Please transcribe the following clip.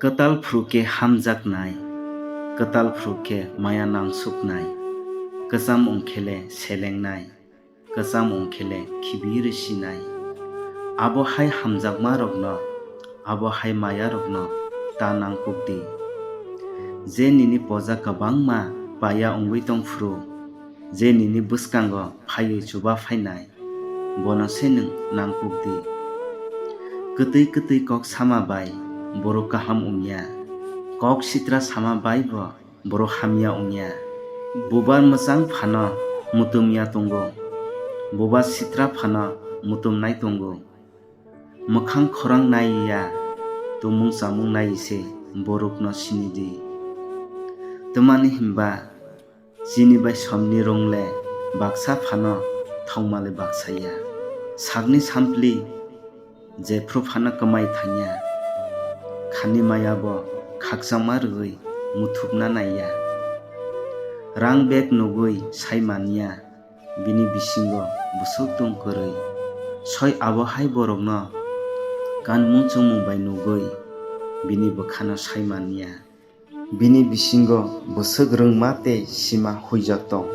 Ketal fruke hamjaknai, ketal fruke maya nangsuknai, kesam ongkele selengnai, kesam ongkele kibir sinai. Abo hai hamjakma rokno, abo hai maya rokno ta nangkukdi. Je nini poja kabangma paya ongui tongfru, je nini bwskango phaiui chuba phainai, bono se nung nangkukdi. Kwtui kok sama bai boro kaham ongya, kok sitra sama bai bo boro hamya ongya. Boba mwchang phano mutumya tongo, boba sitra phano mutumnai tongo. Mokhang khorang naiya tumung chamung naise borokno sinidi. Tumani himba chini bai somni rongle baksa phano thongmali baksaya. Sakni sampli jefru phano kamai thangya, khani maya bo khakchangma rwgui muthupna naiya. Rang beg nugui saimaniya bini bisingo busuk tungkorui. Soi abo hai borokno kanmung chungmung bai nugui bini bwkhano saimaniya. Bini bisingo busuk rwngma tei sima huijak tong.